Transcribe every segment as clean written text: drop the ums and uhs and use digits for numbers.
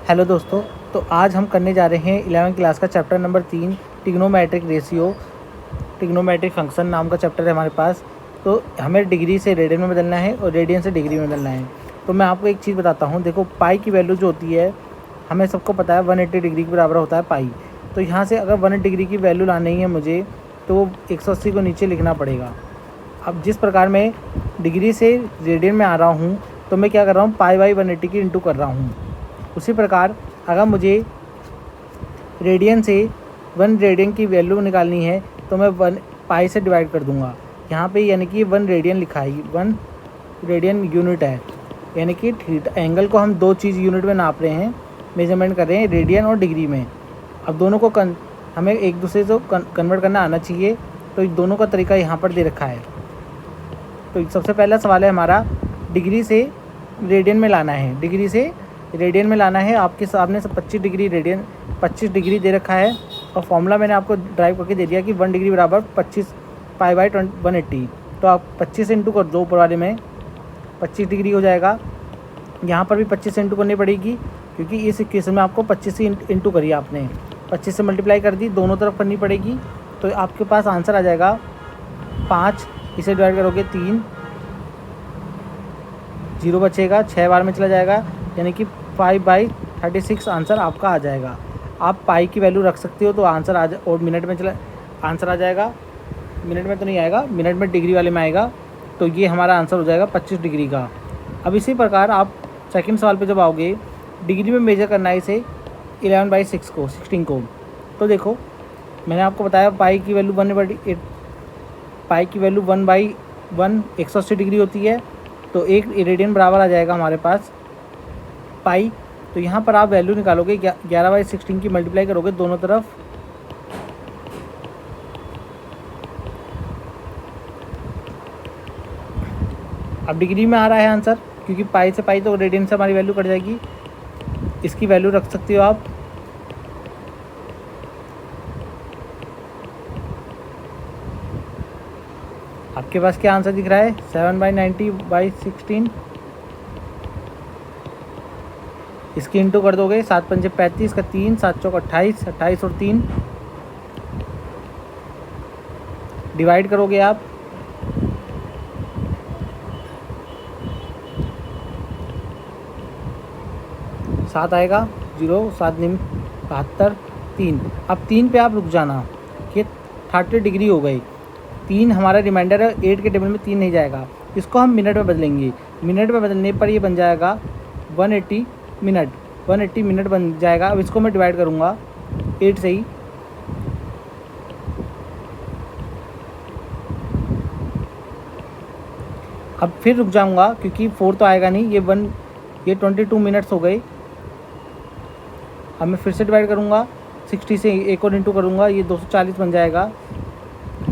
Hello दोस्तों, तो आज हम करने जा रहे हैं 11वीं क्लास का chapter number 3 trigonometric ratio. Trigonometric function नाम का चैप्टर है हमारे पास। तो हमें डिग्री से रेडियन में बदलना है और रेडियन से डिग्री में बदलना है। तो मैं आपको एक चीज़ बताता हूँ। देखो, पाई की वैल्यू जो होती है हमें सबको पता है 180 डिग्री के बराबर होता है पाई। तो यहाँ से अगर 1 डिग्री की वैल्यू लानी है मुझे, तो 180 को नीचे लिखना पड़ेगा। अब जिस प्रकार मैं डिग्री से रेडियन में आ रहा हूँ, तो मैं क्या कर रहा हूँ, पाई बाई 180 की इंटू कर रहा हूँ। उसी प्रकार अगर मुझे रेडियन से 1 रेडियन की वैल्यू निकालनी है, तो मैं 1 पाई से डिवाइड कर दूंगा। यहाँ पे यानी कि 1 रेडियन लिखा है, 1 रेडियन यूनिट है। यानी कि थीटा एंगल को हम दो चीज़ यूनिट में नाप रहे हैं, मेजरमेंट कर रहे हैं, रेडियन और डिग्री में। अब दोनों को हमें एक दूसरे से कन्वर्ट करना आना चाहिए। तो दोनों का तरीका यहाँ पर दे रखा है। तो सबसे पहला सवाल है हमारा, डिग्री से रेडियन में लाना है। डिग्री से रेडियन में लाना है। आपके सामने से 25 डिग्री रेडियन 25 डिग्री दे रखा है, और फॉर्मूला मैंने आपको ड्राइव करके दे दिया कि 1 डिग्री बराबर 25 पाई बाई 180। तो आप 25 से इंटू कर दो, ऊपर वाले में 25 डिग्री हो जाएगा। यहाँ पर भी 25 से इंटू करनी पड़ेगी, क्योंकि इस इक्वेशन में आपको 25 से इंटू करी आपने, 25 से मल्टीप्लाई कर दी, दोनों तरफ करनी पड़ेगी। तो आपके पास आंसर आ जाएगा 5। इसे डिवाइड करोगे 3, 0 बचेगा, 6 बार में चला जाएगा, यानी कि 5/36 आंसर आपका आ जाएगा। आप पाई की वैल्यू रख सकते हो तो आंसर और मिनट में आंसर आ जाएगा। मिनट में तो नहीं आएगा, मिनट में डिग्री वाले में आएगा। तो ये हमारा आंसर हो जाएगा 25 डिग्री का। अब इसी प्रकार आप सेकंड सवाल पे जब आओगे, डिग्री में मेजर करना है इसे 11/6 को, 16 को। तो देखो, मैंने आपको बताया पाई की वैल्यू 1/8, पाई की वैल्यू 1/1 180 डिग्री होती है। तो 1 रेडियन बराबर आ जाएगा हमारे पास पाई। तो यहाँ पर आप वैल्यू निकालोगे, 11/16 की मल्टीप्लाई करोगे दोनों तरफ। अब डिग्री में आ रहा है आंसर, क्योंकि पाई से पाई तो रेडियन से हमारी वैल्यू कट जाएगी। इसकी वैल्यू रख सकते हो आप। आपके पास क्या आंसर दिख रहा है, 7/90/16। इसकी इंटू कर दोगे, 7 पंजे 35 का 3, 7 चौक 28, 28 और 3 डिवाइड करोगे आप। सात आएगा, 0 7 निम 72 3। अब 3 पे आप रुक जाना, ये 30 डिग्री हो गई। 3 हमारा रिमाइंडर है, 8 के टेबल में 3 नहीं जाएगा। इसको हम मिनट में बदलेंगे। मिनट में बदलने पर ये बन जाएगा 180 मिनट, 180 मिनट बन जाएगा। अब इसको मैं डिवाइड करूँगा 8 से ही। अब फिर रुक जाऊँगा, क्योंकि 4 तो आएगा नहीं, ये 22 मिनट्स हो गए। अब मैं फिर से डिवाइड करूँगा, 60 से एक और इंटू करूँगा, ये 240 बन जाएगा।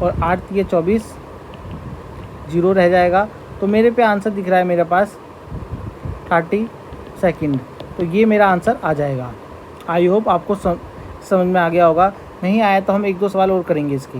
और 8 ये 24, 0 रह जाएगा। तो मेरे पे आंसर दिख रहा है मेरे पास 30 सेकंड। तो ये मेरा आंसर आ जाएगा। आई होप आपको समझ में आ गया होगा। नहीं आया तो हम 1-2 सवाल और करेंगे इसके।